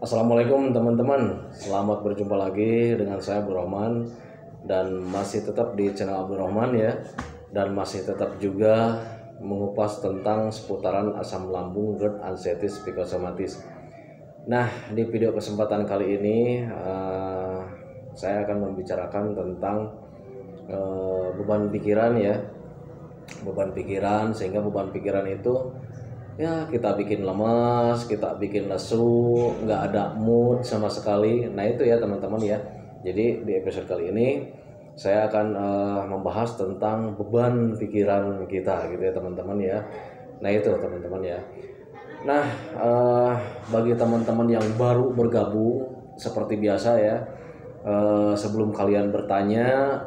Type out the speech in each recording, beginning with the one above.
Assalamualaikum teman-teman, selamat berjumpa lagi dengan saya Abdul Rahman dan masih tetap di channel Abdul Rahman ya, dan masih tetap juga mengupas tentang seputaran asam lambung, GERD, anxieties, psikosomatis. Nah, di video kesempatan kali ini saya akan membicarakan tentang beban pikiran ya, beban pikiran, sehingga beban pikiran itu ya kita bikin lemas, kita bikin lesu, nggak ada mood sama sekali. Nah itu ya teman-teman ya. Jadi di episode kali ini saya akan membahas tentang beban pikiran kita gitu ya teman-teman ya. Nah itu teman-teman ya. Nah bagi teman-teman yang baru bergabung seperti biasa ya, sebelum kalian bertanya,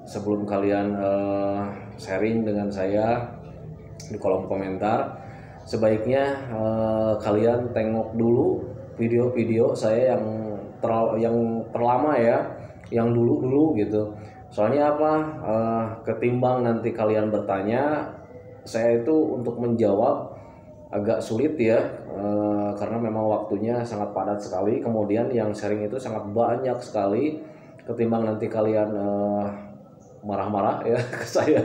sebelum kalian sharing dengan saya di kolom komentar, sebaiknya kalian tengok dulu video-video saya yang terlama ya, yang dulu gitu. Soalnya apa? Ketimbang nanti kalian bertanya, saya itu untuk menjawab agak sulit ya, karena memang waktunya sangat padat sekali. Kemudian yang sharing itu sangat banyak sekali. Ketimbang nanti kalian marah-marah ya ke saya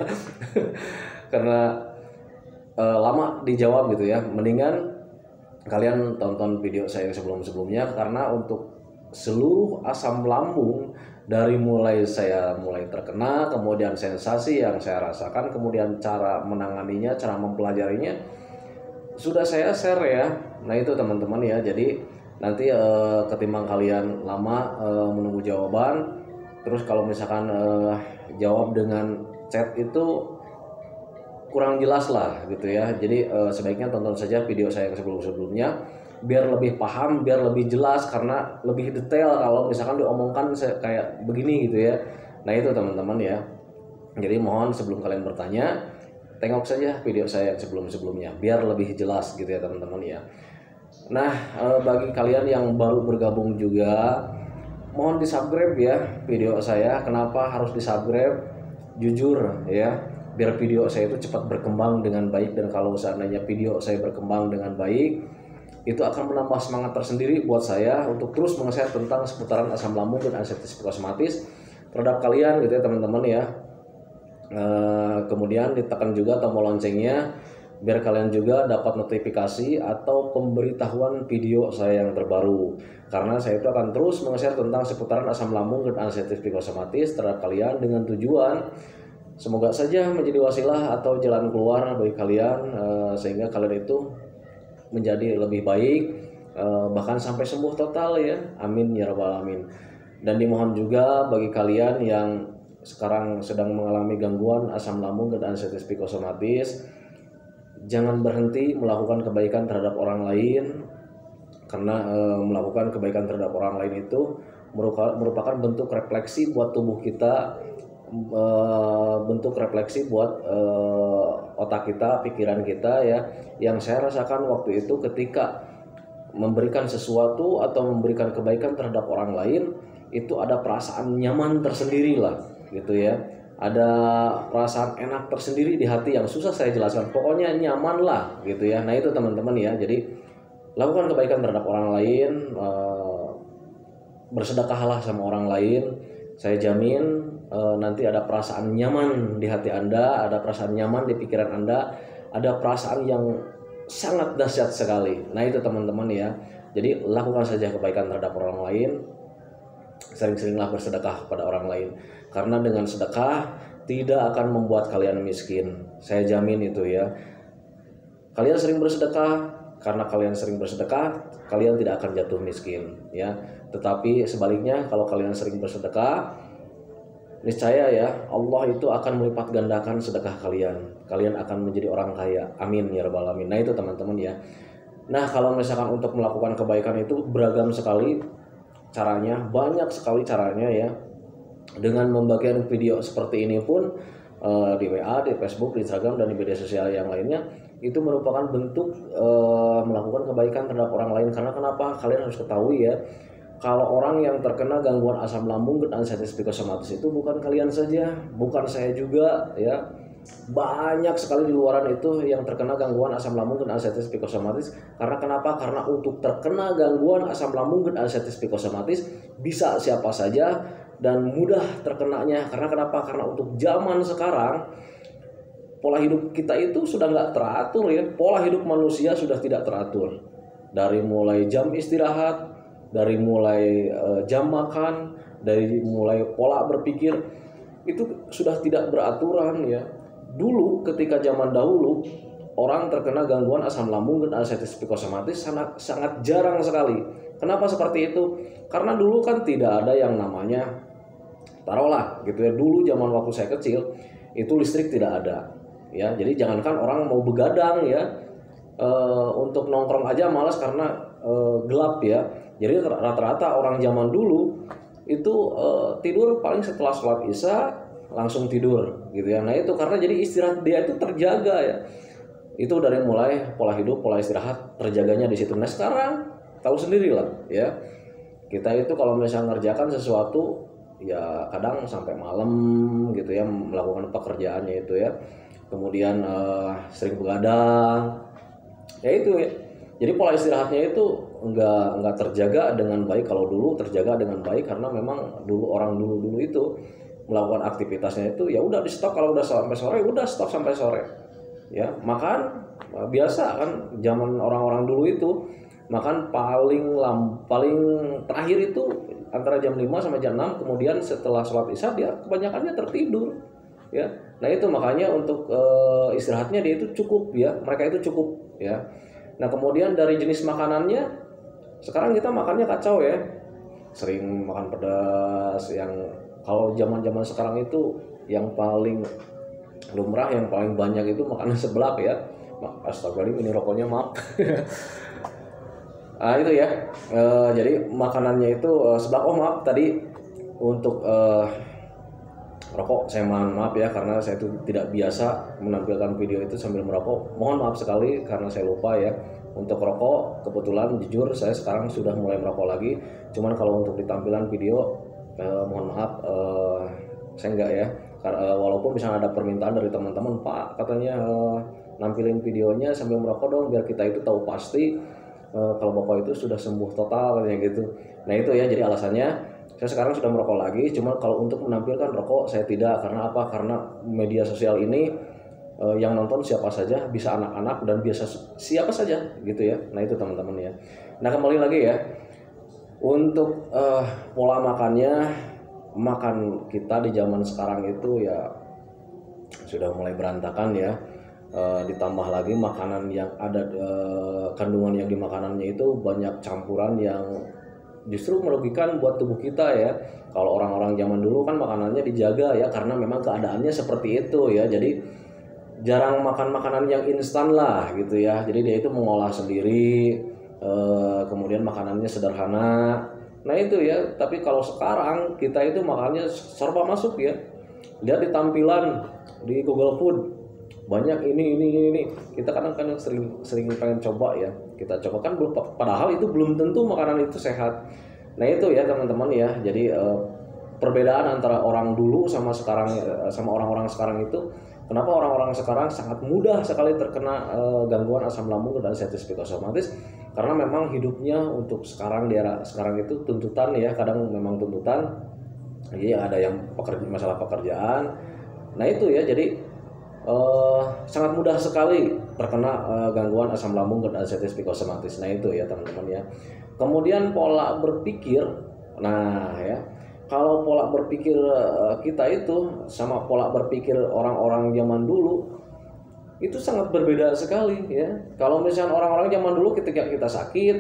karena lama dijawab gitu ya, mendingan kalian tonton video saya sebelum-sebelumnya, karena untuk seluruh asam lambung dari saya mulai terkena, kemudian sensasi yang saya rasakan, kemudian cara menanganinya, cara mempelajarinya sudah saya share ya. Nah itu teman-teman ya, jadi nanti ketimbang kalian lama menunggu jawaban, terus kalau misalkan jawab dengan chat itu kurang jelas lah gitu ya. Jadi sebaiknya tonton saja video saya yang sebelum-sebelumnya biar lebih paham, biar lebih jelas, karena lebih detail kalau misalkan diomongkan kayak begini gitu ya. Nah itu teman-teman ya. Jadi mohon sebelum kalian bertanya, tengok saja video saya yang sebelum-sebelumnya biar lebih jelas gitu ya teman-teman ya. Nah bagi kalian yang baru bergabung juga, mohon di subscribe ya video saya. Kenapa harus di subscribe? Jujur ya, biar video saya itu cepat berkembang dengan baik, dan kalau seandainya video saya berkembang dengan baik, itu akan menambah semangat tersendiri buat saya untuk terus meng-share tentang seputaran asam lambung dan anxieties psikosomatis terhadap kalian gitu ya teman-teman ya. Kemudian ditekan juga tombol loncengnya biar kalian juga dapat notifikasi atau pemberitahuan video saya yang terbaru, karena saya itu akan terus meng-share tentang seputaran asam lambung dan anxieties psikosomatis terhadap kalian dengan tujuan semoga saja menjadi wasilah atau jalan keluar bagi kalian, sehingga kalian itu menjadi lebih baik, bahkan sampai sembuh total ya, amin ya rabbal alamin. Dan dimohon juga bagi kalian yang sekarang sedang mengalami gangguan asam lambung dan anxieties psikosomatis, jangan berhenti melakukan kebaikan terhadap orang lain, karena melakukan kebaikan terhadap orang lain itu merupakan bentuk refleksi buat tubuh kita, bentuk refleksi buat otak kita, pikiran kita ya. Yang saya rasakan waktu itu ketika memberikan sesuatu atau memberikan kebaikan terhadap orang lain, itu ada perasaan nyaman tersendiri lah gitu ya, ada perasaan enak tersendiri di hati yang susah saya jelaskan, pokoknya nyaman lah gitu ya. Nah itu teman-teman ya, jadi lakukan kebaikan terhadap orang lain, bersedekahlah sama orang lain. Saya jamin nanti ada perasaan nyaman di hati Anda, ada perasaan nyaman di pikiran Anda, ada perasaan yang sangat dahsyat sekali. Nah itu teman-teman ya, jadi lakukan saja kebaikan terhadap orang lain, sering-seringlah bersedekah kepada orang lain, karena dengan sedekah tidak akan membuat kalian miskin, saya jamin itu ya. Kalian sering bersedekah, karena kalian sering bersedekah, kalian tidak akan jatuh miskin ya. Tetapi sebaliknya, kalau kalian sering bersedekah, niscaya ya Allah itu akan melipat gandakan sedekah kalian. Kalian akan menjadi orang kaya. Amin ya rabbal alamin. Nah itu teman-teman ya. Nah kalau misalkan untuk melakukan kebaikan itu beragam sekali caranya, banyak sekali caranya ya. Dengan membagikan video seperti ini pun di WA, di Facebook, di Instagram, dan di media sosial yang lainnya, itu merupakan bentuk melakukan kebaikan terhadap orang lain. Karena kenapa? Kalian harus ketahui ya, kalau orang yang terkena gangguan asam lambung dan anxieties psikosomatis itu bukan kalian saja, bukan saya juga ya. banyak sekali di luaran itu yang terkena gangguan asam lambung dan anxiety psikosomatis. Karena kenapa? Karena untuk terkena gangguan asam lambung dan anxiety psikosomatis bisa siapa saja dan mudah terkenanya. Karena kenapa? Karena untuk zaman sekarang pola hidup kita itu sudah nggak teratur ya. Pola hidup manusia sudah tidak teratur. Dari mulai jam istirahat, dari mulai jam makan, dari mulai pola berpikir itu sudah tidak beraturan ya. Dulu ketika zaman dahulu orang terkena gangguan asam lambung dan anxiety psikosomatis sangat jarang sekali. Kenapa seperti itu? Karena dulu kan tidak ada yang namanya, taruhlah gitu ya, dulu zaman waktu saya kecil itu listrik tidak ada ya. Jadi jangankan orang mau begadang ya, untuk nongkrong aja malas karena gelap ya. Jadi rata-rata orang zaman dulu itu tidur paling setelah sholat isya langsung tidur gitu ya. Nah itu karena jadi istirahat dia itu terjaga ya. Itu dari mulai pola hidup, pola istirahat terjaganya di situ. Nah sekarang tahu sendiri lah ya. Kita itu kalau misalnya ngerjakan sesuatu ya kadang sampai malam gitu ya, melakukan pekerjaannya itu ya. Kemudian sering begadang. Ya itu ya. Jadi pola istirahatnya itu enggak terjaga dengan baik. Kalau dulu terjaga dengan baik karena memang dulu orang dulu itu melakukan aktivitasnya itu ya udah di stop, kalau udah sampai sore udah stop sampai sore ya. Makan biasa kan zaman orang-orang dulu itu makan paling terakhir itu antara jam 5 sampai jam 6, kemudian setelah sholat isya dia kebanyakannya tertidur ya. Nah itu makanya untuk istirahatnya dia itu cukup ya, mereka itu cukup ya. Nah kemudian dari jenis makanannya sekarang kita makannya kacau ya, sering makan pedas. Yang kalau zaman-zaman sekarang itu yang paling lumrah, yang paling banyak itu makanan seblak ya. Astagfirullah, ini rokoknya maaf. Itu ya. Jadi makanannya itu seblak. Oh maaf tadi untuk rokok saya mohon maaf ya, karena saya itu tidak biasa menampilkan video itu sambil merokok. Mohon maaf sekali karena saya lupa ya. Untuk rokok kebetulan jujur saya sekarang sudah mulai merokok lagi. Cuman kalau untuk di tampilan video mohon maaf saya enggak ya. Walaupun misalnya ada permintaan dari teman-teman, Pak katanya nampilin videonya sambil merokok dong biar kita itu tahu pasti kalau Bapak itu sudah sembuh total katanya gitu. Nah itu ya, jadi alasannya saya sekarang sudah merokok lagi. Cuma kalau untuk menampilkan rokok saya tidak. Karena apa? Karena media sosial ini yang nonton siapa saja, bisa anak-anak dan biasa siapa saja gitu ya. Nah itu teman-teman ya. Nah kembali lagi ya, untuk pola makan kita di zaman sekarang itu ya sudah mulai berantakan ya. Ditambah lagi makanan yang ada kandungan yang di makanannya itu banyak campuran yang justru merugikan buat tubuh kita ya. Kalau orang-orang zaman dulu kan makanannya dijaga ya, karena memang keadaannya seperti itu ya. Jadi jarang makan makanan yang instan lah gitu ya. Jadi dia itu mengolah sendiri, kemudian makanannya sederhana. Nah itu ya. Tapi kalau sekarang kita itu makannya serba masuk ya. Lihat di tampilan di Google Food banyak ini. Kita kadang-kadang sering pengen coba ya. Kita coba kan belum, padahal itu belum tentu makanan itu sehat. Nah itu ya teman-teman ya. Jadi perbedaan antara orang dulu sama sekarang, sama orang-orang sekarang itu, kenapa orang-orang sekarang sangat mudah sekali terkena gangguan asam lambung dan anxiety psikosomatis? Karena memang hidupnya untuk sekarang, di era sekarang itu tuntutan ya, kadang memang tuntutan. Jadi ada yang masalah pekerjaan. Nah itu ya, jadi sangat mudah sekali terkena gangguan asam lambung dan anxiety psikosomatis. Nah itu ya teman-teman ya. Kemudian pola berpikir. Nah ya, kalau pola berpikir kita itu sama pola berpikir orang-orang zaman dulu itu sangat berbeda sekali ya. Kalau misalnya orang-orang zaman dulu ketika kita sakit,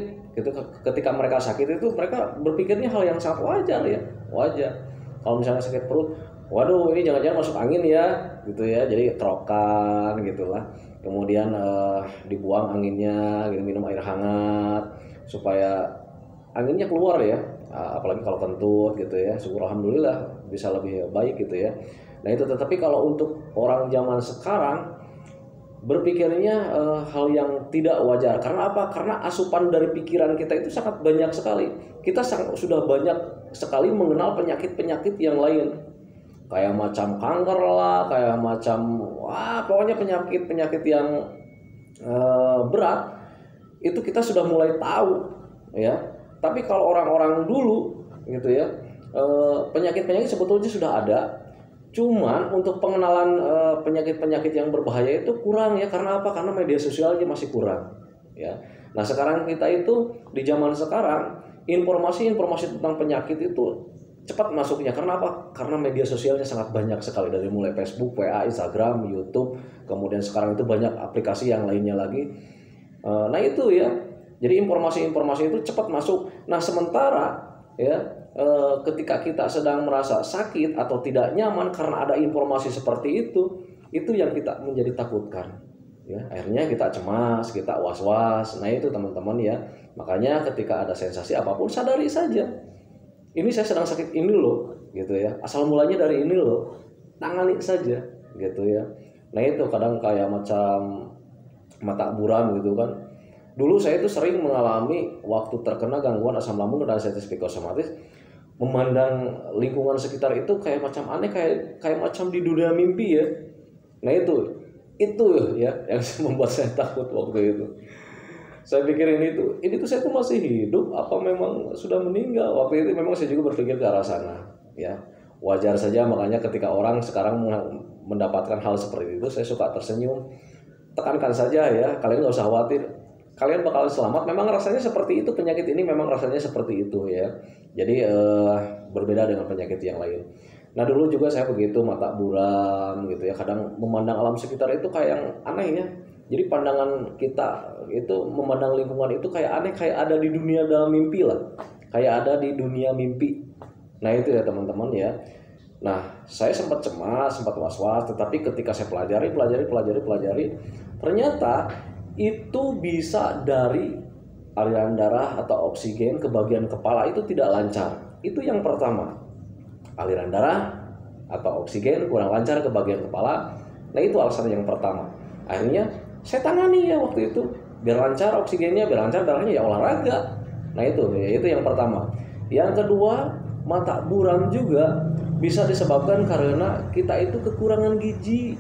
ketika mereka sakit itu mereka berpikirnya hal yang sangat wajar ya, wajar. Kalau misalnya sakit perut, waduh ini jangan-jangan masuk angin ya gitu ya, jadi kerokan gitulah. Kemudian dibuang anginnya, gitu, minum air hangat supaya anginnya keluar ya. Apalagi kalau kentut gitu ya, syukur alhamdulillah bisa lebih baik gitu ya. Nah itu, tetapi kalau untuk orang zaman sekarang berpikirnya hal yang tidak wajar. Karena apa? Karena asupan dari pikiran kita itu sangat banyak sekali. Kita sudah banyak sekali mengenal penyakit-penyakit yang lain. kayak macam kanker lah, kayak macam pokoknya penyakit yang berat itu kita sudah mulai tahu ya. Tapi kalau orang-orang dulu gitu ya, penyakit-penyakit sebetulnya sudah ada, cuman untuk pengenalan penyakit-penyakit yang berbahaya itu kurang ya. Karena apa? Karena media sosialnya masih kurang ya. Nah sekarang kita itu di zaman sekarang informasi-informasi tentang penyakit itu cepat masuknya. Karena apa? Karena media sosialnya sangat banyak sekali, dari mulai Facebook, WA, Instagram, YouTube, kemudian sekarang itu banyak aplikasi yang lainnya lagi. Nah itu ya, jadi informasi-informasi itu cepat masuk. Nah sementara ya, ketika kita sedang merasa sakit atau tidak nyaman karena ada informasi seperti itu yang kita menjadi takutkan ya. Akhirnya kita cemas, kita was-was. Nah itu teman-teman ya, makanya ketika ada sensasi apapun sadari saja, ini saya sedang sakit ini loh gitu ya, asal mulanya dari ini loh, tangani saja gitu ya. Nah itu kadang kayak macam mata buram gitu kan. Dulu saya itu sering mengalami waktu terkena gangguan asam lambung dan anestesi psikosomatis, memandang lingkungan sekitar itu kayak macam aneh, kayak macam di dunia mimpi ya. Nah itu ya yang membuat saya takut waktu itu. Saya pikir ini tuh saya tuh masih hidup apa memang sudah meninggal. Waktu itu memang saya juga berpikir ke arah sana ya. Wajar saja, makanya ketika orang sekarang mendapatkan hal seperti itu saya suka tersenyum. Tekankan saja ya, kalian nggak usah khawatir, kalian bakal selamat. Memang rasanya seperti itu, penyakit ini memang rasanya seperti itu ya. Jadi berbeda dengan penyakit yang lain. Nah dulu juga saya begitu, mata buram gitu ya, kadang memandang alam sekitar itu kayak yang aneh ya. Jadi pandangan kita itu memandang lingkungan itu kayak aneh, kayak ada di dunia dalam mimpi lah, kayak ada di dunia mimpi. Nah itu ya teman-teman ya. Nah saya sempat cemas, sempat was-was, tetapi ketika saya pelajari, ternyata itu bisa dari aliran darah atau oksigen ke bagian kepala itu tidak lancar. Itu yang pertama, aliran darah atau oksigen kurang lancar ke bagian kepala. Nah itu alasan yang pertama. Akhirnya saya tangani ya waktu itu, biar lancar oksigennya, biar lancar darahnya, ya olahraga. Nah itu yang pertama. Yang kedua, mata buram juga bisa disebabkan karena kita itu kekurangan gizi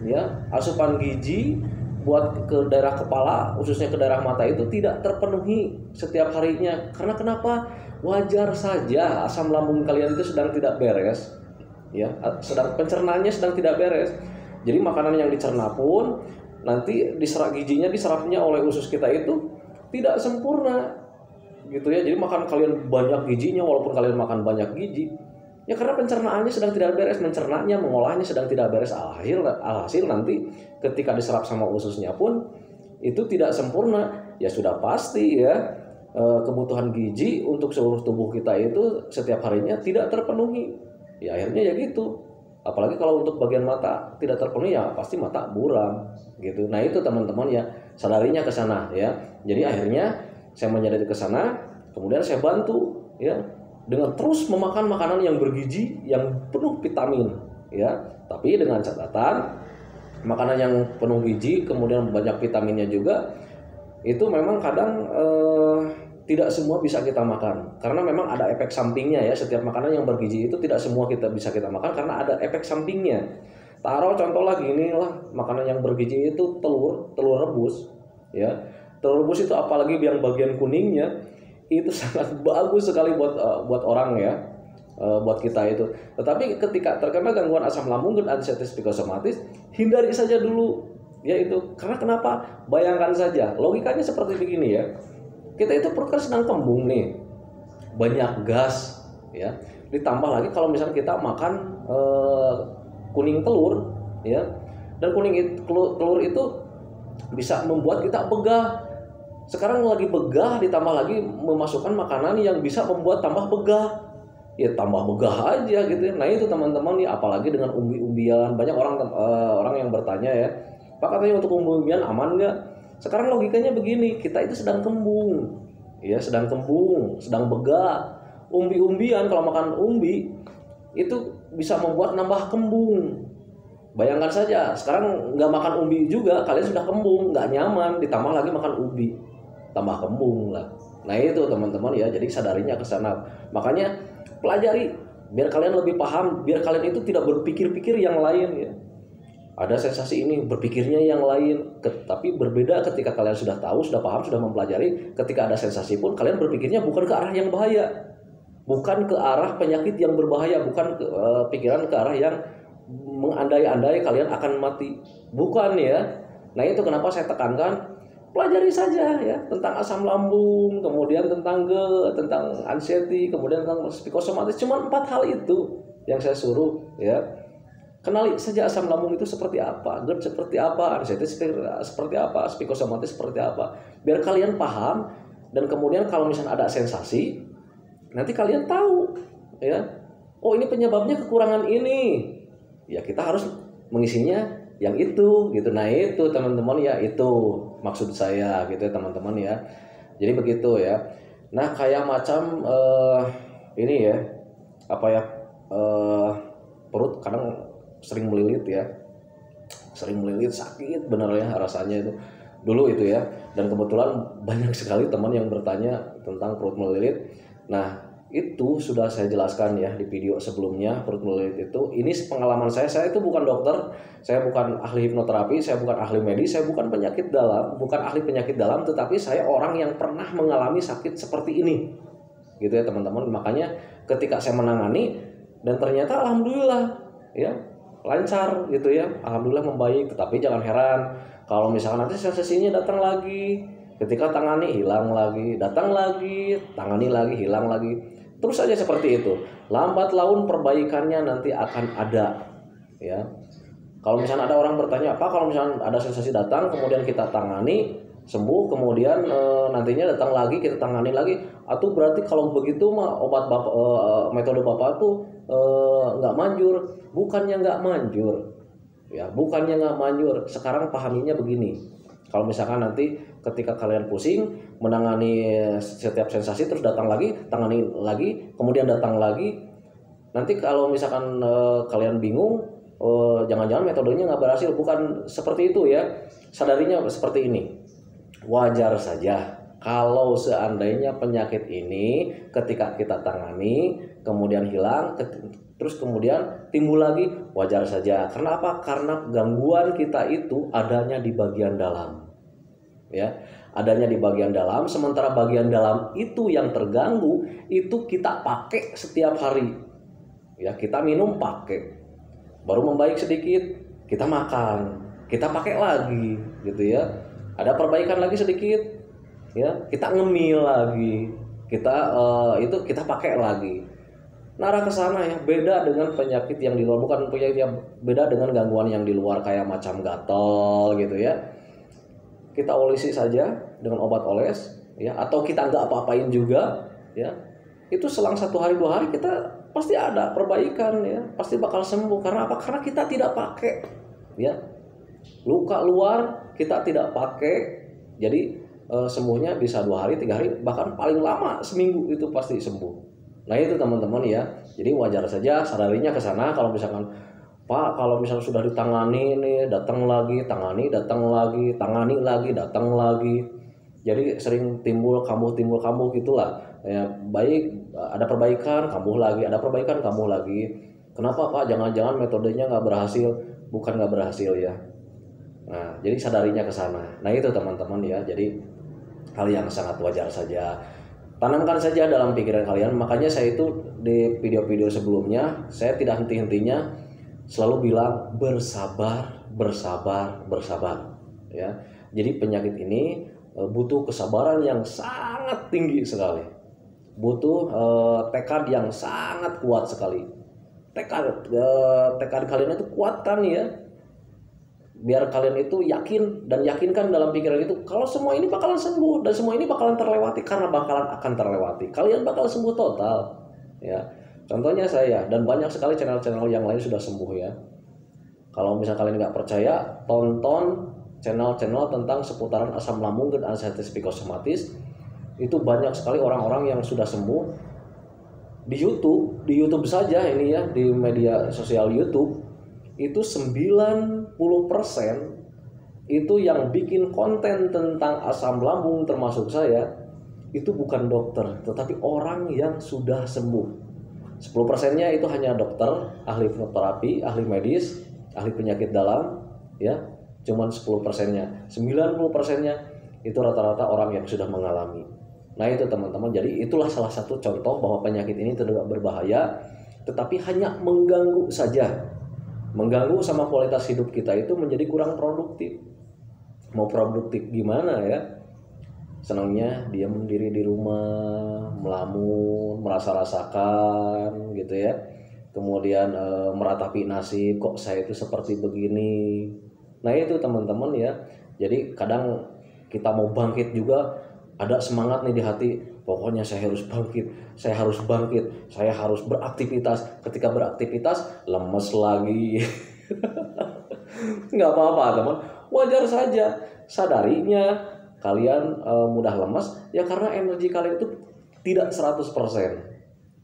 ya. Asupan gizi buat ke daerah kepala, khususnya ke daerah mata itu tidak terpenuhi setiap harinya. Karena kenapa? Wajar saja asam lambung kalian itu sedang tidak beres ya, sedang pencernaannya sedang tidak beres. Jadi makanan yang dicerna pun nanti diserapnya oleh usus kita itu tidak sempurna gitu ya. Jadi makan kalian banyak gizinya walaupun kalian makan banyak gizi ya, karena pencernaannya sedang tidak beres, mencernanya, mengolahnya sedang tidak beres. Alhasil nanti ketika diserap sama ususnya pun itu tidak sempurna. Ya sudah pasti ya, kebutuhan gizi untuk seluruh tubuh kita itu setiap harinya tidak terpenuhi. Ya akhirnya ya gitu. Apalagi kalau untuk bagian mata tidak terpenuhi, ya pasti mata buram gitu. Nah itu teman-teman ya, sadarinya ke sana ya. Jadi akhirnya saya menyadari ke sana, kemudian saya bantu ya dengan terus memakan makanan yang bergizi, yang penuh vitamin ya. Tapi dengan catatan, makanan yang penuh gizi kemudian banyak vitaminnya juga itu memang kadang tidak semua bisa kita makan, karena memang ada efek sampingnya ya. Setiap makanan yang bergizi itu tidak semua bisa kita makan karena ada efek sampingnya. Taruh contoh lagi, inilah makanan yang bergizi itu telur rebus ya. Telur rebus itu apalagi yang bagian kuningnya itu sangat bagus sekali buat orang ya, buat kita itu. Tetapi ketika terkena gangguan asam lambung dan anestesi psikosomatis, hindari saja dulu ya itu. Karena kenapa? Bayangkan saja, logikanya seperti begini ya. Kita itu perut kan sedang kembung nih, banyak gas ya. Ditambah lagi kalau misalnya kita makan kuning telur ya, dan telur itu bisa membuat kita begah. Sekarang lagi begah, ditambah lagi memasukkan makanan yang bisa membuat tambah begah, ya tambah begah aja gitu ya. Nah itu teman-teman ya, apalagi dengan umbi-umbian. Banyak orang yang bertanya ya, Pak, katanya untuk umbi-umbian aman nggak? Sekarang logikanya begini, kita itu sedang kembung ya, sedang begah. Umbi-umbian, kalau makan umbi itu bisa membuat nambah kembung. Bayangkan saja, sekarang nggak makan umbi juga kalian sudah kembung, nggak nyaman, ditambah lagi makan umbi, tambah kembung lah. Nah itu teman-teman ya, jadi sadarinya ke sana. Makanya pelajari biar kalian lebih paham, biar kalian itu tidak berpikir-pikir yang lain ya. Ada sensasi ini, berpikirnya yang lain, tapi berbeda ketika kalian sudah tahu, sudah paham, sudah mempelajari. Ketika ada sensasi pun kalian berpikirnya bukan ke arah yang bahaya, bukan ke arah penyakit yang berbahaya, bukan ke, pikiran ke arah yang mengandai-andai kalian akan mati, bukan ya. Nah itu kenapa saya tekankan, pelajari saja ya tentang asam lambung, kemudian tentang tentang anxiety, kemudian tentang psikosomatis. Cuma 4 hal itu yang saya suruh ya. Kenali saja asam lambung itu seperti apa, GERD seperti apa, anxiety seperti apa, psikosomatis seperti apa. Biar kalian paham, dan kemudian kalau misalnya ada sensasi, nanti kalian tahu ya. Oh ini penyebabnya kekurangan ini. Ya kita harus mengisinya yang itu gitu. Nah itu teman-teman ya, itu maksud saya gitu ya teman-teman ya. Jadi begitu ya. Nah kayak macam ini ya, apa ya, perut kadang sering melilit ya, sering melilit, sakit bener ya rasanya itu dulu itu ya. Dan kebetulan banyak sekali teman yang bertanya tentang perut melilit. Nah itu sudah saya jelaskan ya di video sebelumnya. Perut melilit itu, ini pengalaman saya itu bukan dokter, saya bukan ahli hipnoterapi, saya bukan ahli medis, saya bukan penyakit dalam, bukan ahli penyakit dalam, tetapi saya orang yang pernah mengalami sakit seperti ini gitu ya teman-teman. Makanya ketika saya menangani, dan ternyata alhamdulillah ya lancar gitu ya, alhamdulillah membaik. Tetapi jangan heran kalau misalkan nanti sensasinya datang lagi, ketika tangani hilang lagi, datang lagi, tangani lagi, hilang lagi, terus saja seperti itu. Lambat laun perbaikannya nanti akan ada ya. Kalau misalnya ada orang bertanya, apa kalau misalnya ada sensasi datang kemudian kita tangani sembuh, kemudian nantinya datang lagi kita tangani lagi, atau berarti kalau begitu mah obat bapak, metode bapak tuh nggak manjur. Bukannya nggak manjur ya, bukannya nggak manjur. Sekarang pahaminya begini, kalau misalkan nanti ketika kalian pusing menangani setiap sensasi, terus datang lagi, tangani lagi, kemudian datang lagi, nanti kalau misalkan kalian bingung, jangan-jangan metodenya nggak berhasil. Bukan seperti itu ya. Sadarinya seperti ini, wajar saja kalau seandainya penyakit ini ketika kita tangani kemudian hilang, terus kemudian timbul lagi, wajar saja. Karena apa? Karena gangguan kita itu adanya di bagian dalam ya, adanya di bagian dalam. Sementara bagian dalam itu yang terganggu itu kita pakai setiap hari ya, kita minum pakai, baru membaik sedikit kita makan, kita pakai lagi gitu ya, ada perbaikan lagi sedikit ya, kita ngemil lagi, kita itu kita pakai lagi. Narah ke sana ya. Beda dengan penyakit yang di luar, bukan penyakit yang beda dengan gangguan yang di luar kayak macam gatal gitu ya. Kita olesi saja dengan obat oles ya, atau kita nggak apa-apain juga ya. Itu selang 1 hari 2 hari kita pasti ada perbaikan ya, pasti bakal sembuh. Karena apa? Karena kita tidak pakai ya. Luka luar kita tidak pakai. Jadi sembuhnya bisa 2 hari 3 hari, bahkan paling lama seminggu itu pasti sembuh. Nah itu teman-teman ya. Jadi wajar saja sadarinya ke sana. Kalau misalkan Pak, kalau misalnya sudah ditangani nih, datang lagi, tangani, datang lagi, tangani lagi, datang lagi. Jadi sering timbul kambuh gitulah. Ya, baik, ada perbaikan, kambuh lagi, ada perbaikan, kambuh lagi. Kenapa Pak? Jangan-jangan metodenya nggak berhasil? Bukan nggak berhasil ya. Nah, jadi sadarinya ke sana. Nah itu teman-teman ya. Jadi hal yang sangat wajar saja. Tanamkan saja dalam pikiran kalian. Makanya saya itu di video-video sebelumnya saya tidak henti-hentinya selalu bilang bersabar, bersabar, bersabar ya. Jadi penyakit ini butuh kesabaran yang sangat tinggi sekali. Butuh tekad yang sangat kuat sekali. Tekad kalian itu kuatkan ya. Biar kalian itu yakin dan yakinkan dalam pikiran itu kalau semua ini bakalan sembuh dan semua ini bakalan terlewati, karena bakalan akan terlewati. Kalian bakal sembuh total ya. Contohnya saya, dan banyak sekali channel-channel yang lain sudah sembuh ya. Kalau misalnya kalian nggak percaya, tonton channel-channel tentang seputaran asam lambung dan anxiety psikosomatis. Itu banyak sekali orang-orang yang sudah sembuh di YouTube saja ini ya, di media sosial YouTube. Itu 90% itu yang bikin konten tentang asam lambung termasuk saya, itu bukan dokter tetapi orang yang sudah sembuh. 10%-nya itu hanya dokter, ahli hipnoterapi, ahli medis, ahli penyakit dalam, ya. Cuman 10%-nya. 90%-nya itu rata-rata orang yang sudah mengalami. Nah, itu teman-teman. Jadi itulah salah satu contoh bahwa penyakit ini tidak berbahaya, tetapi hanya mengganggu saja. Mengganggu sama kualitas hidup kita itu menjadi kurang produktif. Mau produktif gimana ya? Senangnya dia mendiri di rumah, melamun, merasa-rasakan gitu ya. Kemudian meratapi nasib, kok saya itu seperti begini. Nah, itu teman-teman ya. Jadi kadang kita mau bangkit juga ada semangat nih di hati. Pokoknya saya harus bangkit, saya harus bangkit, saya harus beraktivitas. Ketika beraktivitas lemes lagi. Nggak apa-apa teman, wajar saja. Sadarinya kalian mudah lemas ya karena energi kalian itu tidak 100%.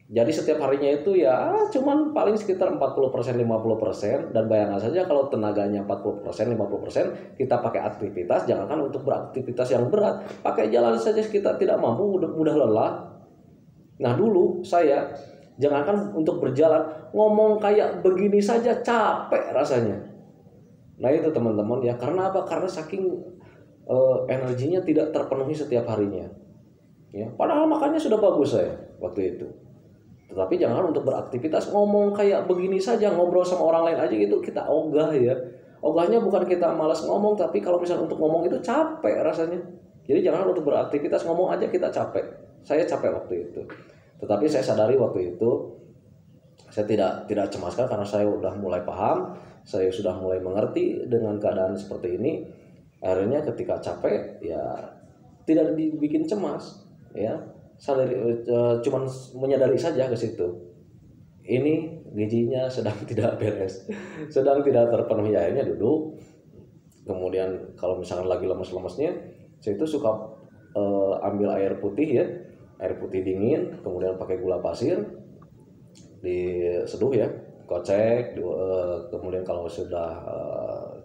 Jadi setiap harinya itu ya cuman paling sekitar 40%, 50%. Dan bayangkan saja kalau tenaganya 40%, 50% kita pakai aktivitas, jangankan untuk beraktivitas yang berat, pakai jalan saja kita tidak mampu, mudah lelah. Nah, dulu saya jangankan untuk berjalan, ngomong kayak begini saja capek rasanya. Nah, itu teman-teman ya, karena apa? Karena saking energinya tidak terpenuhi setiap harinya. Ya, padahal makannya sudah bagus saya waktu itu. Tetapi jangan untuk beraktivitas ngomong kayak begini saja, ngobrol sama orang lain aja itu kita ogah ya. Ogahnya bukan kita malas ngomong, tapi kalau misalnya untuk ngomong itu capek rasanya. Jadi jangan untuk beraktivitas ngomong aja kita capek. Saya capek waktu itu. Tetapi saya sadari waktu itu saya tidak cemaskan karena saya sudah mulai paham, saya sudah mulai mengerti dengan keadaan seperti ini. Akhirnya ketika capek ya tidak dibikin cemas ya, cuman menyadari saja ke situ, ini gizinya sedang tidak beres, sedang tidak terpenuhi. Akhirnya duduk, kemudian kalau misalkan lagi lemes-lemesnya saya itu suka ambil air putih ya, air putih dingin, kemudian pakai gula pasir diseduh ya, kocek, kemudian kalau sudah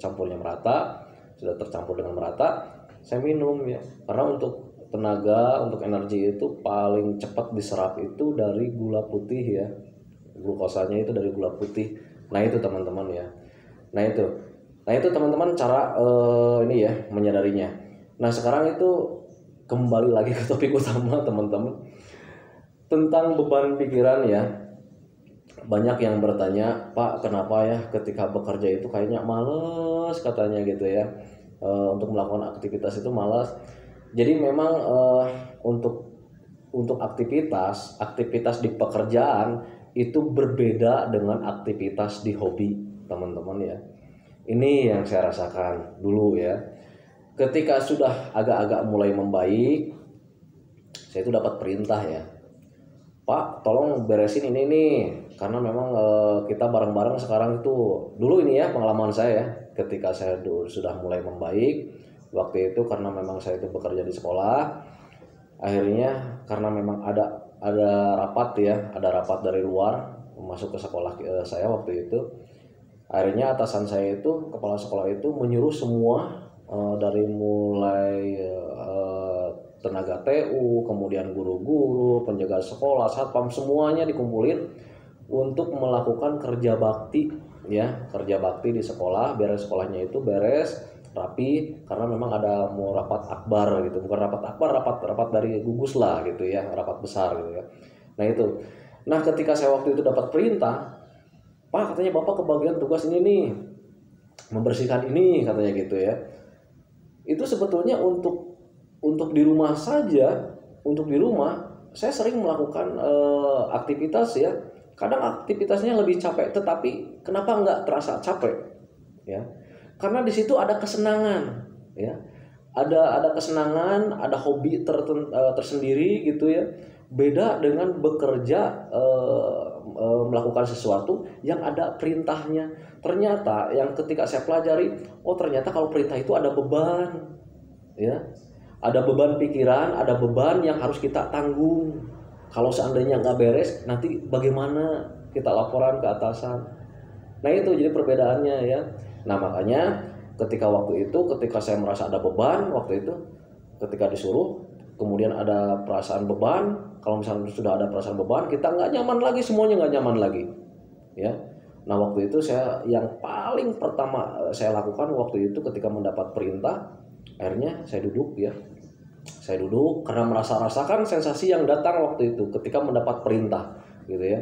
campurnya merata, sudah tercampur dengan merata, saya minum ya. Karena untuk tenaga, untuk energi itu paling cepat diserap itu dari gula putih ya. Glukosanya itu dari gula putih. Nah, itu teman-teman ya. Nah, itu teman-teman cara ini ya menyadarinya. Nah, sekarang itu kembali lagi ke topik utama teman-teman. Tentang beban pikiran ya. Banyak yang bertanya, Pak, kenapa ya ketika bekerja itu kayaknya males katanya gitu ya, untuk melakukan aktivitas itu malas. Jadi memang untuk aktivitas di pekerjaan itu berbeda dengan aktivitas di hobi teman-teman ya. Ini yang saya rasakan dulu ya. Ketika sudah agak-agak mulai membaik, saya itu dapat perintah ya, Pak, tolong beresin ini nih, karena memang kita bareng-bareng sekarang itu. Dulu ini ya pengalaman saya ya, ketika saya sudah mulai membaik, waktu itu karena memang saya itu bekerja di sekolah, akhirnya karena memang ada rapat ya, ada rapat dari luar masuk ke sekolah saya waktu itu. Akhirnya atasan saya itu, kepala sekolah itu menyuruh semua dari mulai tenaga TU, kemudian guru-guru, penjaga sekolah, satpam, semuanya dikumpulin untuk melakukan kerja bakti ya, kerja bakti di sekolah, biar sekolahnya itu beres, rapi, karena memang ada mau rapat akbar gitu, bukan rapat akbar, rapat dari gugus lah gitu ya, rapat besar gitu ya. Nah, itu. Nah, ketika saya waktu itu dapat perintah, Pak, katanya Bapak kebagian tugas ini nih, membersihkan ini katanya gitu ya. Itu sebetulnya untuk di rumah saja, untuk di rumah saya sering melakukan aktivitas ya. Kadang aktivitasnya lebih capek, tetapi kenapa nggak terasa capek ya? Karena di situ ada kesenangan ya. Ada kesenangan, ada hobi tersendiri gitu ya. Beda dengan bekerja melakukan sesuatu yang ada perintahnya. Ternyata yang ketika saya pelajari, oh ternyata kalau perintah itu ada beban ya. Ada beban pikiran, ada beban yang harus kita tanggung. Kalau seandainya nggak beres, nanti bagaimana kita laporan ke atasan. Nah, itu jadi perbedaannya ya. Nah, makanya ketika saya merasa ada beban waktu itu, ketika disuruh, kemudian ada perasaan beban. Kalau misalnya sudah ada perasaan beban, kita nggak nyaman lagi, semuanya nggak nyaman lagi, ya. Nah, waktu itu yang paling pertama saya lakukan waktu itu ketika mendapat perintah, akhirnya saya duduk, ya. Saya duduk karena rasakan sensasi yang datang waktu itu ketika mendapat perintah, gitu ya.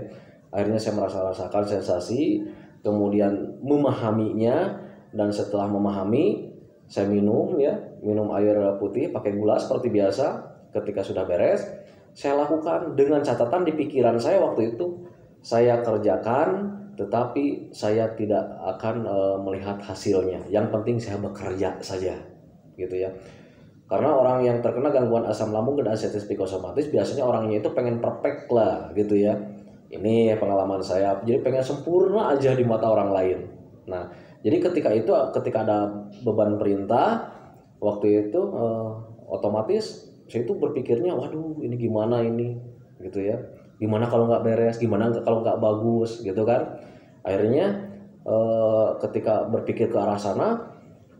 Akhirnya saya rasakan sensasi, kemudian memahaminya, dan setelah memahami, saya minum air putih pakai gula seperti biasa. Ketika sudah beres, saya lakukan dengan catatan di pikiran saya waktu itu, saya kerjakan, tetapi saya tidak akan melihat hasilnya. Yang penting saya bekerja saja, gitu ya. Karena orang yang terkena gangguan asam lambung dan ascites psikosomatis biasanya orangnya itu pengen perfect lah, gitu ya. Ini pengalaman saya, jadi pengen sempurna aja di mata orang lain. Nah, jadi ketika ada beban perintah, waktu itu otomatis saya itu berpikirnya, waduh ini gimana ini, gitu ya. Gimana kalau nggak beres, gimana kalau nggak bagus, gitu kan. Akhirnya ketika berpikir ke arah sana,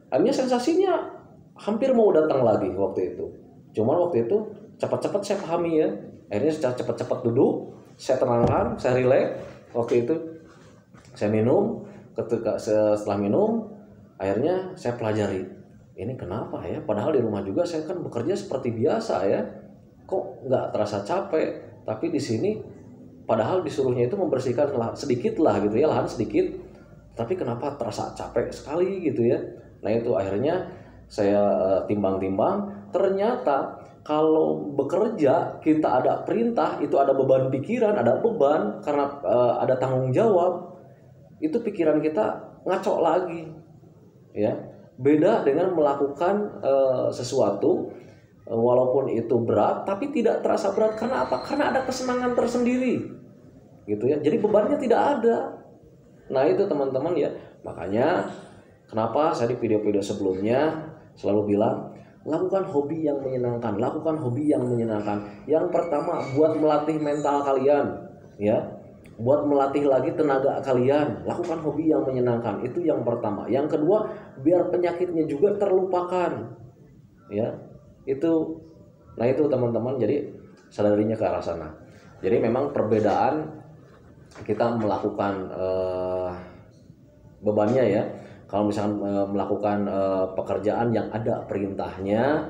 akhirnya sensasinya hampir mau datang lagi waktu itu. Cuman waktu itu cepat-cepat saya pahami, ya. Akhirnya saya cepat-cepat duduk, saya tenangkan, saya relax. Waktu itu saya minum. Ketika setelah minum, akhirnya saya pelajari, ini kenapa ya? Padahal di rumah juga saya kan bekerja seperti biasa, ya. Kok nggak terasa capek? Tapi di sini, padahal disuruhnya itu membersihkan sedikit lah, gitu ya, lahan sedikit. Tapi kenapa terasa capek sekali, gitu ya? Nah, itu akhirnya saya timbang-timbang. Ternyata kalau bekerja kita ada perintah, itu ada beban pikiran, ada beban karena ada tanggung jawab. Itu pikiran kita ngaco lagi, ya. Beda dengan melakukan sesuatu walaupun itu berat tapi tidak terasa berat. Karena apa? Karena ada kesenangan tersendiri, gitu ya. Jadi bebannya tidak ada. Nah, itu teman-teman, ya. Makanya kenapa saya di video-video sebelumnya selalu bilang, lakukan hobi yang menyenangkan, lakukan hobi yang menyenangkan. Yang pertama, buat melatih mental kalian, ya. Buat melatih lagi tenaga kalian, lakukan hobi yang menyenangkan. Itu yang pertama. Yang kedua, biar penyakitnya juga terlupakan, ya. Nah itu teman-teman, jadi sadarinya ke arah sana. Jadi memang perbedaan kita melakukan bebannya, ya. Kalau misalnya melakukan pekerjaan yang ada perintahnya,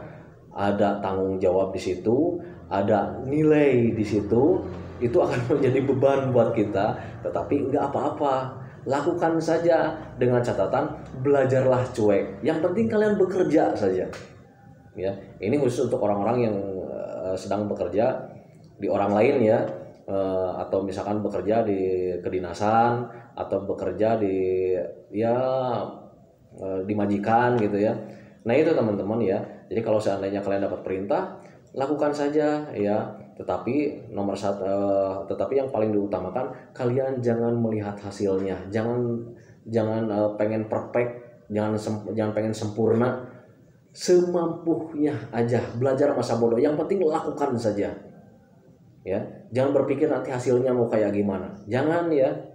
ada tanggung jawab di situ, ada nilai di situ, itu akan menjadi beban buat kita. Tetapi nggak apa-apa, lakukan saja dengan catatan belajarlah cuek. Yang penting kalian bekerja saja, ya. Ini khusus untuk orang-orang yang sedang bekerja di orang lain, ya. Atau misalkan bekerja di kedinasan atau bekerja di majikan, gitu ya. Nah itu teman-teman, ya. Jadi kalau seandainya kalian dapat perintah, lakukan saja, ya. Tetapi tetapi yang paling diutamakan, kalian jangan melihat hasilnya, jangan pengen perfect, jangan pengen sempurna. Semampunya aja, belajar masa bodoh. Yang penting lakukan saja, ya. Jangan berpikir nanti hasilnya mau kayak gimana, jangan, ya.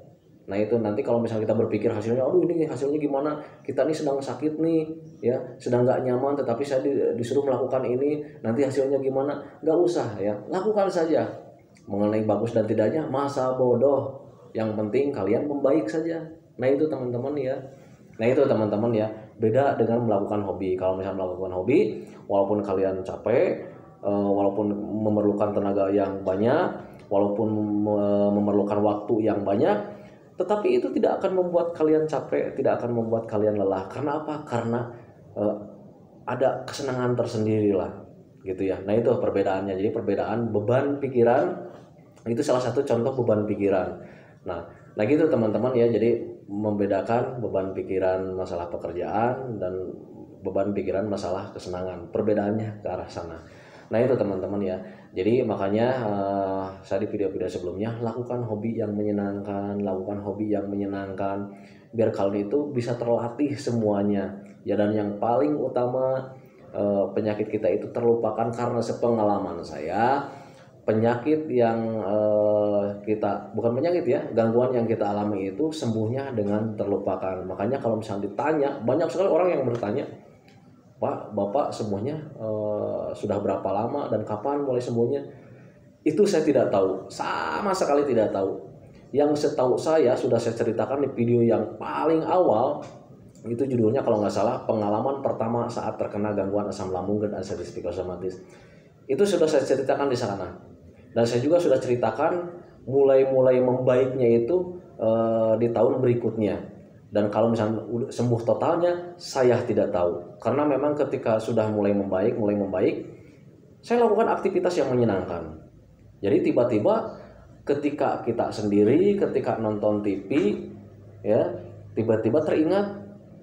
Nah itu nanti kalau misalnya kita berpikir hasilnya, aduh ini hasilnya gimana, kita nih sedang sakit nih, ya, sedang nggak nyaman, tetapi saya disuruh melakukan ini, nanti hasilnya gimana, nggak usah, ya. Lakukan saja. Mengenai bagus dan tidaknya masa bodoh, yang penting kalian membaik saja. Nah itu teman-teman, ya. Beda dengan melakukan hobi. Kalau misalnya melakukan hobi, walaupun kalian capek, walaupun memerlukan tenaga yang banyak, walaupun memerlukan waktu yang banyak, tetapi itu tidak akan membuat kalian capek, tidak akan membuat kalian lelah. Karena apa? Karena ada kesenangan tersendiri lah, gitu ya. Nah itu perbedaannya. Jadi perbedaan beban pikiran itu salah satu contoh beban pikiran. Nah gitu teman-teman, ya. Jadi membedakan beban pikiran masalah pekerjaan dan beban pikiran masalah kesenangan. Perbedaannya ke arah sana. Nah itu teman-teman, ya. Jadi makanya saya di video-video sebelumnya, lakukan hobi yang menyenangkan, biar kalian itu bisa terlatih semuanya, ya. Dan yang paling utama, penyakit kita itu terlupakan. Karena sepengalaman saya, penyakit yang gangguan yang kita alami itu sembuhnya dengan terlupakan. Makanya kalau misalnya ditanya, banyak sekali orang yang bertanya, Pak, Bapak sembuhnya sudah berapa lama dan kapan mulai sembuhnya? Itu saya tidak tahu, sama sekali tidak tahu. Yang setahu saya sudah saya ceritakan di video yang paling awal, itu judulnya kalau nggak salah pengalaman pertama saat terkena gangguan asam lambung dan ulcerative psoriasis. Itu sudah saya ceritakan di sana. Dan saya juga sudah ceritakan mulai membaiknya itu di tahun berikutnya. Dan kalau misalnya sembuh totalnya, saya tidak tahu. Karena memang ketika sudah mulai membaik, saya lakukan aktivitas yang menyenangkan. Jadi tiba-tiba ketika kita sendiri, ketika nonton TV, ya tiba-tiba teringat,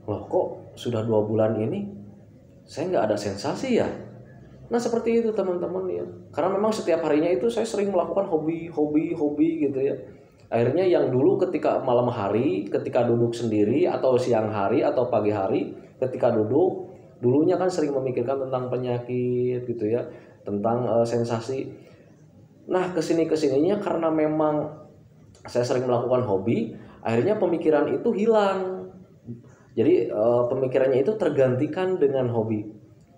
loh kok sudah 2 bulan ini saya nggak ada sensasi ya. Nah seperti itu teman-teman ya. Karena memang setiap harinya itu saya sering melakukan hobi gitu ya. Akhirnya yang dulu ketika malam hari, ketika duduk sendiri atau siang hari atau pagi hari, ketika duduk, dulunya kan sering memikirkan tentang penyakit gitu ya, tentang sensasi. Nah kesininya karena memang saya sering melakukan hobi, akhirnya pemikiran itu hilang. Jadi pemikirannya itu tergantikan dengan hobi.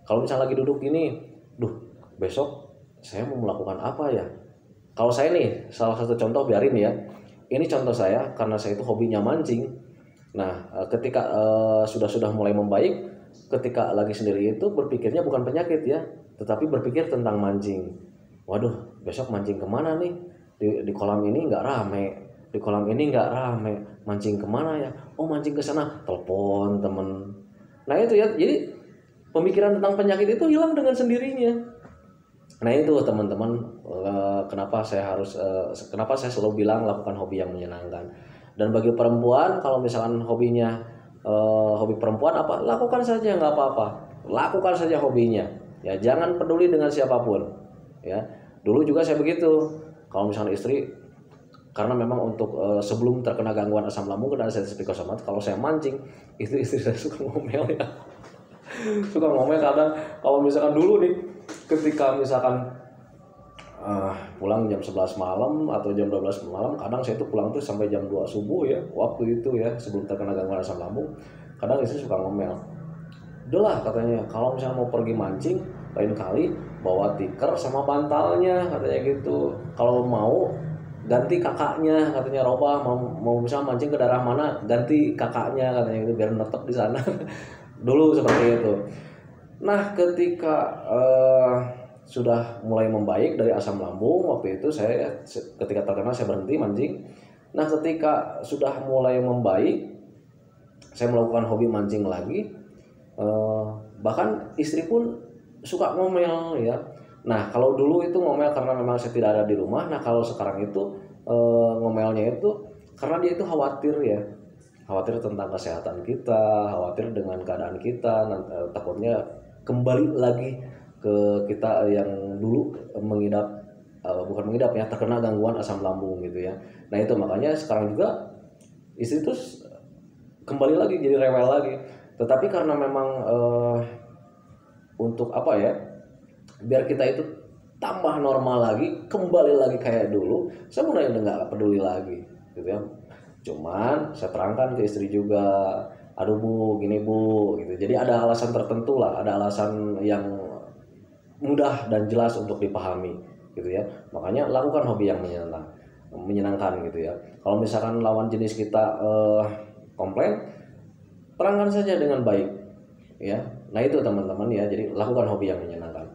Kalau misalnya lagi duduk ini, duh besok saya mau melakukan apa ya? Kalau saya nih, salah satu contoh biarin ya. Ini contoh saya karena saya itu hobinya mancing. Nah, ketika sudah mulai membaik, ketika lagi sendiri itu berpikirnya bukan penyakit ya, tetapi berpikir tentang mancing. Waduh, besok mancing kemana nih? Di kolam ini nggak rame. Di kolam ini nggak rame. Mancing kemana ya? Oh, mancing ke sana. Telepon temen. Nah itu ya. Jadi pemikiran tentang penyakit itu hilang dengan sendirinya. Nah itu teman-teman, kenapa saya selalu bilang lakukan hobi yang menyenangkan. Dan bagi perempuan, kalau misalkan hobinya hobi perempuan apa, lakukan saja, nggak apa-apa, lakukan saja hobinya ya, jangan peduli dengan siapapun ya. Dulu juga saya begitu. Kalau misalkan istri, karena memang untuk sebelum terkena gangguan asam lambung dan ulcerative psoriasis, kalau saya mancing itu istri saya suka ngomel ya. Suka ngomel kadang kalau misalkan dulu nih, ketika misalkan pulang jam 11 malam atau jam 12 malam, kadang saya tuh pulang tuh sampai jam 2 subuh ya, waktu itu ya sebelum terkena gangguan asam lambung. Kadang istri suka ngomel, udahlah katanya, kalau misalnya mau pergi mancing lain kali bawa tikar sama bantalnya katanya gitu, kalau mau ganti kakaknya katanya, Roba mau misalnya mancing ke daerah mana, ganti kakaknya katanya gitu biar netep di sana. Dulu seperti itu. Nah ketika sudah mulai membaik dari asam lambung, waktu itu saya ketika terkena saya berhenti mancing. Nah ketika sudah mulai membaik, saya melakukan hobi mancing lagi. Bahkan istri pun suka ngomel ya. Nah kalau dulu itu ngomel karena memang saya tidak ada di rumah. Nah kalau sekarang itu ngomelnya itu karena dia itu khawatir ya, khawatir tentang kesehatan kita, khawatir dengan keadaan kita, takutnya kembali lagi ke kita yang dulu bukan mengidap ya, terkena gangguan asam lambung gitu ya. Nah itu makanya sekarang juga istri itu kembali lagi jadi rewel lagi. Tetapi karena memang untuk apa ya, biar kita itu tambah normal lagi, kembali lagi kayak dulu, saya mulai udah nggak peduli lagi gitu ya. Cuman saya terangkan ke istri juga, aduh bu, gini bu, gitu. Jadi ada alasan tertentu lah, ada alasan yang mudah dan jelas untuk dipahami, gitu ya. Makanya lakukan hobi yang menyenangkan gitu ya. Kalau misalkan lawan jenis kita komplain, terangkan saja dengan baik, ya. Nah itu teman-teman ya. Jadi lakukan hobi yang menyenangkan.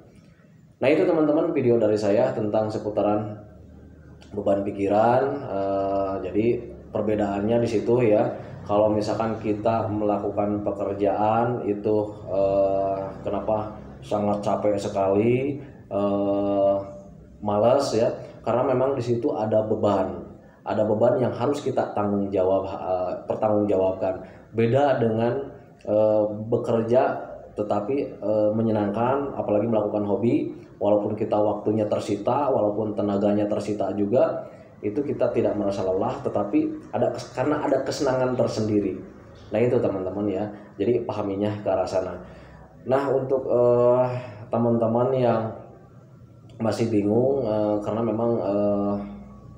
Nah itu teman-teman video dari saya tentang seputaran beban pikiran. Jadi perbedaannya di situ ya. Kalau misalkan kita melakukan pekerjaan itu kenapa sangat capek sekali, malas ya, karena memang di situ ada beban yang harus kita pertanggungjawabkan. Beda dengan bekerja tetapi menyenangkan, apalagi melakukan hobi, walaupun kita waktunya tersita, walaupun tenaganya tersita juga, itu kita tidak merasa lelah, tetapi karena ada kesenangan tersendiri. Nah itu teman-teman ya, jadi pahaminya ke arah sana. Nah untuk teman-teman yang masih bingung karena memang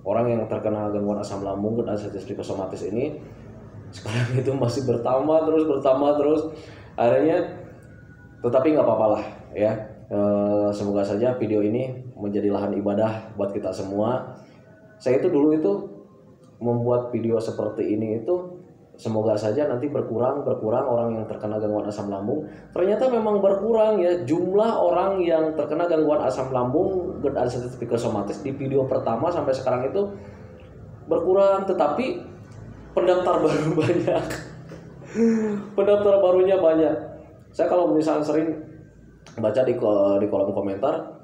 orang yang terkena gangguan asam lambung dan ulcerative psoriasis ini sekarang itu masih bertambah terus, akhirnya Tetapi nggak apa-apa lah ya. Semoga saja video ini menjadi lahan ibadah buat kita semua. Saya itu dulu itu membuat video seperti ini itu semoga saja nanti berkurang orang yang terkena gangguan asam lambung. Ternyata memang berkurang ya jumlah orang yang terkena gangguan asam lambung GERD ulcerative psikosomatis di video pertama sampai sekarang itu berkurang, tetapi pendaftar baru banyak. Pendaftar barunya banyak. Saya kalau misalnya sering baca di kolom komentar,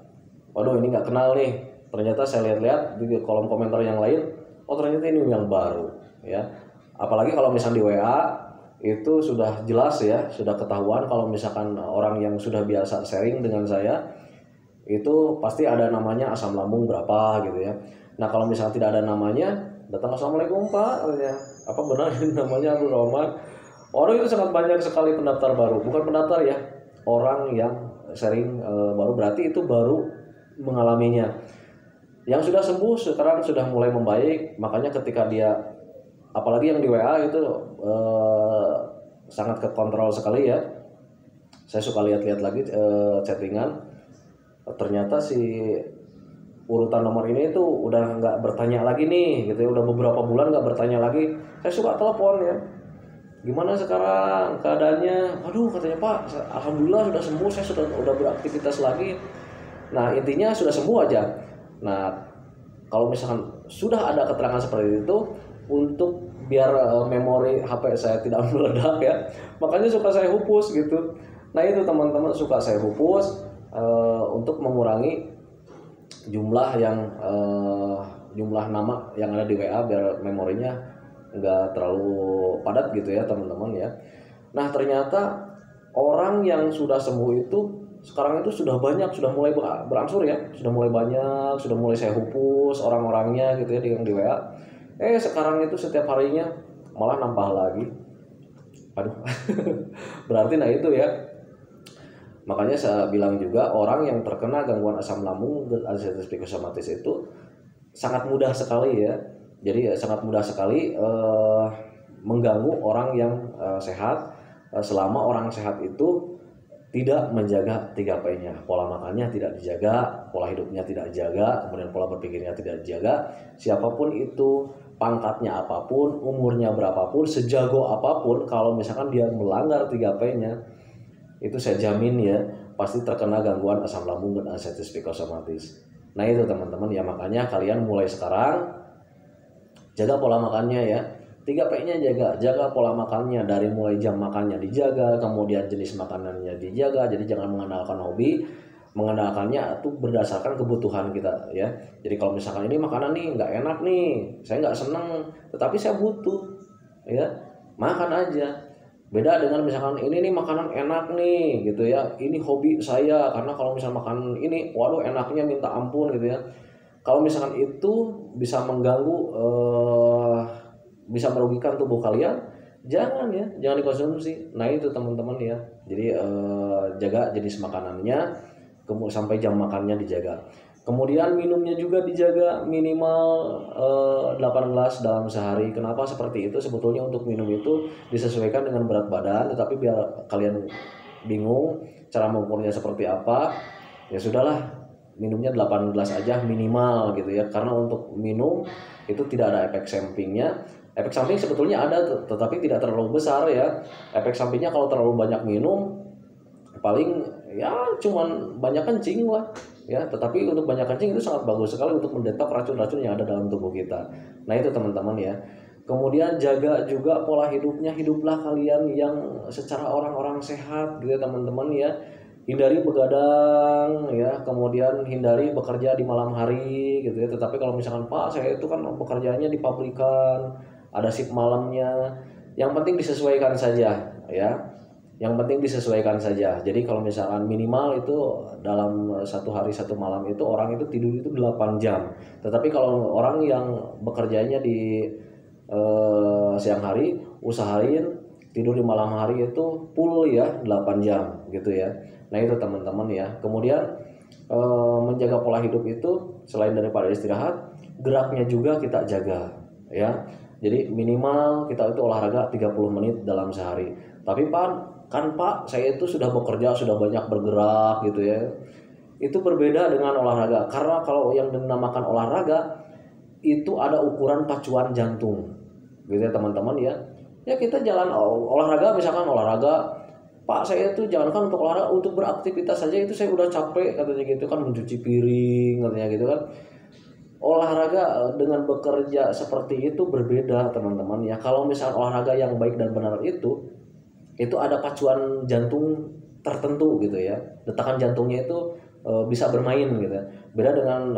waduh ini nggak kenal nih. Ternyata saya lihat-lihat di kolom komentar yang lain, oh ternyata ini yang baru ya. Apalagi kalau misalnya di WA itu sudah jelas ya, sudah ketahuan kalau misalkan orang yang sudah biasa sharing dengan saya itu pasti ada namanya asam lambung berapa gitu ya. Nah kalau misalnya tidak ada namanya, datang assalamualaikum Pak, ya. Apa benar ini namanya Abdul Rahman? Orang itu sangat banyak sekali pendaftar baru, bukan pendaftar ya, orang yang sharing baru, berarti itu baru mengalaminya. Yang sudah sembuh sekarang sudah mulai membaik, makanya ketika dia, apalagi yang di WA itu sangat kekontrol sekali ya. Saya suka lihat-lihat lagi chattingan, ternyata si urutan nomor ini tuh udah nggak bertanya lagi nih, gitu ya, udah beberapa bulan nggak bertanya lagi. Saya suka telepon ya. Gimana sekarang keadaannya? Aduh katanya Pak, alhamdulillah sudah sembuh, saya sudah beraktivitas lagi. Nah intinya sudah sembuh aja. Nah kalau misalkan sudah ada keterangan seperti itu, untuk biar memori HP saya tidak meledak ya, makanya suka saya hapus gitu. Nah itu teman-teman, suka saya hapus untuk mengurangi jumlah nama yang ada di WA biar memorinya nggak terlalu padat gitu ya teman-teman ya. Nah ternyata orang yang sudah sembuh itu sekarang itu sudah banyak, sudah mulai berangsur ya, sudah mulai banyak, sudah mulai saya hapus orang-orangnya gitu ya di WA. Sekarang itu setiap harinya malah nambah lagi. Aduh. Berarti nah itu ya. Makanya saya bilang juga orang yang terkena gangguan asam lambung GERD ulcerative psikosomatis itu sangat mudah sekali ya. Jadi sangat mudah sekali mengganggu orang yang sehat selama orang sehat itu tidak menjaga 3P-nya. Pola makannya tidak dijaga, pola hidupnya tidak dijaga, kemudian pola berpikirnya tidak dijaga. Siapapun itu, pangkatnya apapun, umurnya berapapun, sejago apapun, kalau misalkan dia melanggar 3P-nya, itu saya jamin ya pasti terkena gangguan asam lambung dan ulcerative psikosomatis. Nah itu teman-teman ya, makanya kalian mulai sekarang jaga pola makannya ya. 3P-nya jaga pola makannya, dari mulai jam makannya dijaga, kemudian jenis makanannya dijaga. Jadi jangan mengandalkan hobi, mengandalkannya itu berdasarkan kebutuhan kita ya. Jadi kalau misalkan ini makanan nih nggak enak nih, saya nggak seneng, tetapi saya butuh ya, makan aja. Beda dengan misalkan ini nih makanan enak nih gitu ya, ini hobi saya karena kalau misalkan makan ini, waduh enaknya minta ampun gitu ya. Kalau misalkan itu bisa mengganggu, bisa merugikan tubuh kalian, jangan dikonsumsi. Nah itu teman-teman ya. Jadi jaga jenis makanannya, sampai jam makannya dijaga. Kemudian minumnya juga dijaga, minimal 8 gelas dalam sehari. Kenapa seperti itu? Sebetulnya untuk minum itu disesuaikan dengan berat badan, tetapi biar kalian bingung cara mengukurnya seperti apa, ya sudahlah, minumnya 8 gelas aja minimal gitu ya. Karena untuk minum itu tidak ada efek sampingnya. Efek samping sebetulnya ada, tetapi tidak terlalu besar ya. Efek sampingnya kalau terlalu banyak minum, paling ya cuman banyak kencing lah ya. Tetapi untuk banyak kencing itu sangat bagus sekali untuk mendetok racun-racun yang ada dalam tubuh kita. Nah itu teman-teman ya. Kemudian jaga juga pola hidupnya, hiduplah kalian yang secara orang-orang sehat gitu ya teman-teman ya. Hindari begadang ya, kemudian hindari bekerja di malam hari gitu ya. Tetapi kalau misalkan Pak saya itu kan bekerjanya di pabrikan, ada shift malamnya, yang penting disesuaikan saja ya. Yang penting disesuaikan saja. Jadi kalau misalkan minimal itu dalam satu hari satu malam itu orang itu tidur itu 8 jam. Tetapi kalau orang yang bekerjanya di siang hari, usahain tidur di malam hari itu full ya 8 jam gitu ya. Nah itu teman-teman ya. Kemudian menjaga pola hidup itu selain daripada istirahat, geraknya juga kita jaga ya. Jadi minimal kita itu olahraga 30 menit dalam sehari. Tapi Pak, kan Pak saya itu sudah bekerja, sudah banyak bergerak gitu ya. Itu berbeda dengan olahraga, karena kalau yang dinamakan olahraga itu ada ukuran pacuan jantung gitu ya teman-teman ya. Ya kita jalan olahraga, misalkan olahraga, Pak saya itu jangankan untuk olahraga, untuk beraktivitas saja itu saya udah capek katanya gitu kan, mencuci piring katanya gitu kan. Olahraga dengan bekerja seperti itu berbeda teman-teman ya. Kalau misalkan olahraga yang baik dan benar itu ada pacuan jantung tertentu gitu ya, detakan jantungnya itu bisa bermain gitu. Beda dengan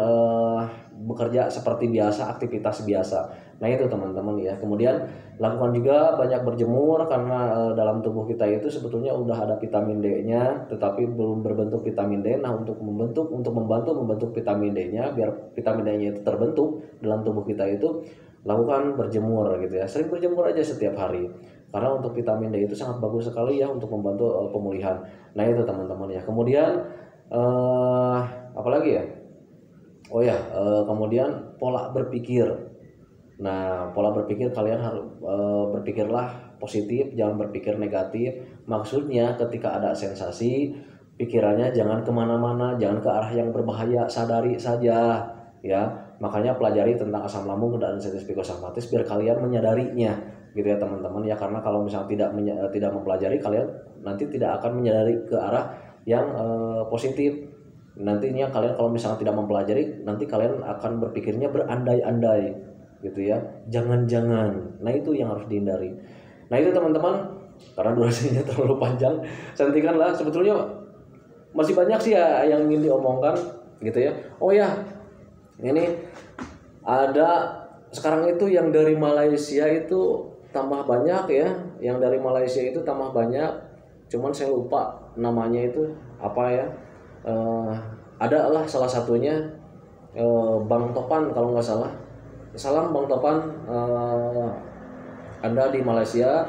bekerja seperti biasa, aktivitas biasa. Nah itu teman-teman ya. Kemudian lakukan juga banyak berjemur, karena dalam tubuh kita itu sebetulnya udah ada vitamin D-nya, tetapi belum berbentuk vitamin D. Nah untuk membantu membentuk vitamin D-nya, biar vitamin D-nya itu terbentuk dalam tubuh kita itu, lakukan berjemur gitu ya. Sering berjemur aja setiap hari, karena untuk vitamin D itu sangat bagus sekali ya untuk membantu pemulihan. Nah itu teman-teman ya. Kemudian apalagi ya, kemudian pola berpikir. Nah pola berpikir, kalian harus berpikirlah positif, jangan berpikir negatif. Maksudnya ketika ada sensasi, pikirannya jangan kemana-mana, jangan ke arah yang berbahaya, sadari saja ya. Makanya pelajari tentang asam lambung dan anestesi psikosomatis biar kalian menyadarinya gitu ya teman-teman ya. Karena kalau misalnya tidak mempelajari, kalian nanti tidak akan menyadari ke arah yang positif. Nantinya kalian kalau misalnya tidak mempelajari, nanti kalian akan berpikirnya berandai-andai gitu ya, jangan-jangan. Nah itu yang harus dihindari. Nah itu teman-teman, karena durasinya terlalu panjang, saya hentikanlah. Sebetulnya masih banyak sih ya yang ingin diomongkan gitu ya. Ini ada sekarang itu yang dari Malaysia itu tambah banyak ya, yang dari Malaysia itu tambah banyak, cuman saya lupa namanya itu apa ya. Ada lah salah satunya Bang Topan kalau nggak salah. Salam Bang Topan, Anda di Malaysia,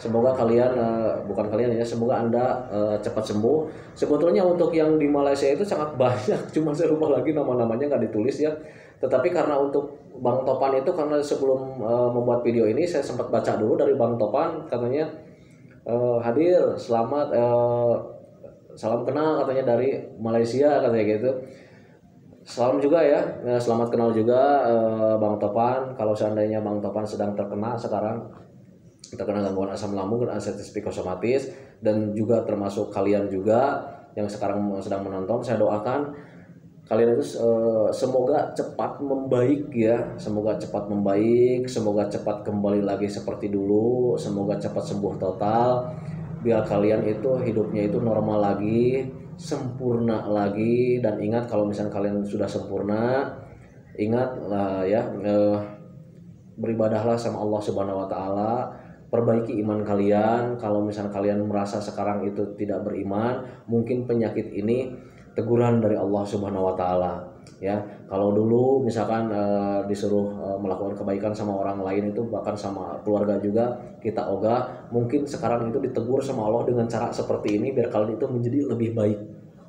semoga kalian bukan kalian ya, semoga Anda cepat sembuh. Sebetulnya untuk yang di Malaysia itu sangat banyak, cuma saya lupa lagi nama-namanya, nggak ditulis ya. Tetapi karena untuk Bang Topan itu, karena sebelum membuat video ini saya sempat baca dulu dari Bang Topan, katanya hadir, selamat, salam kenal katanya dari Malaysia katanya gitu. Salam juga ya, selamat kenal juga Bang Topan. Kalau seandainya Bang Topan sedang terkena gangguan asam lambung dan anestesi psikosomatis, dan juga termasuk kalian juga yang sekarang sedang menonton, saya doakan kalian itu semoga cepat membaik ya, semoga cepat membaik, semoga cepat kembali lagi seperti dulu, semoga cepat sembuh total, biar kalian itu hidupnya itu normal lagi, sempurna lagi. Dan ingat, kalau misalnya kalian sudah sempurna, ingatlah ya, beribadahlah sama Allah Subhanahu wa taala, perbaiki iman kalian. Kalau misalnya kalian merasa sekarang itu tidak beriman, mungkin penyakit ini teguran dari Allah Subhanahu wa taala ya. Kalau dulu misalkan disuruh melakukan kebaikan sama orang lain, itu bahkan sama keluarga juga kita ogah, mungkin sekarang itu ditegur sama Allah dengan cara seperti ini biar kalian itu menjadi lebih baik.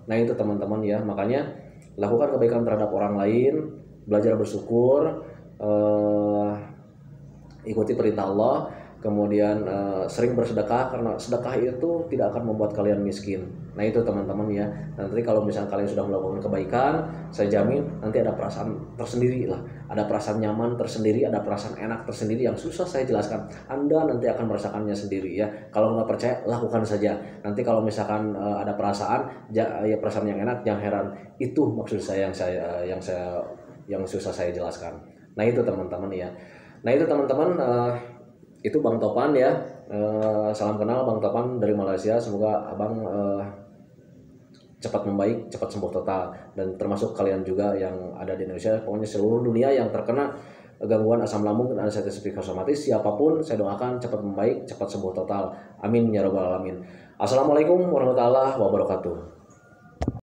Nah itu teman-teman ya, makanya lakukan kebaikan terhadap orang lain, belajar bersyukur, ikuti perintah Allah, kemudian sering bersedekah, karena sedekah itu tidak akan membuat kalian miskin. Nah itu teman-teman ya. Nanti kalau misalnya kalian sudah melakukan kebaikan, saya jamin nanti ada perasaan tersendiri lah, ada perasaan nyaman tersendiri, ada perasaan enak tersendiri yang susah saya jelaskan. Anda nanti akan merasakannya sendiri ya. Kalau nggak percaya, lakukan saja. Nanti kalau misalkan ada perasaan yang enak, jangan heran, itu maksud saya yang susah saya jelaskan. Nah itu teman-teman ya. Nah itu teman-teman, itu Bang Topan ya. Salam kenal Bang Topan dari Malaysia. Semoga abang cepat membaik, cepat sembuh total, dan termasuk kalian juga yang ada di Indonesia, pokoknya seluruh dunia yang terkena gangguan asam lambung dan anestesi psikosomatis, siapapun saya doakan cepat membaik, cepat sembuh total. Amin ya rabbal alamin. Assalamualaikum warahmatullahi wabarakatuh.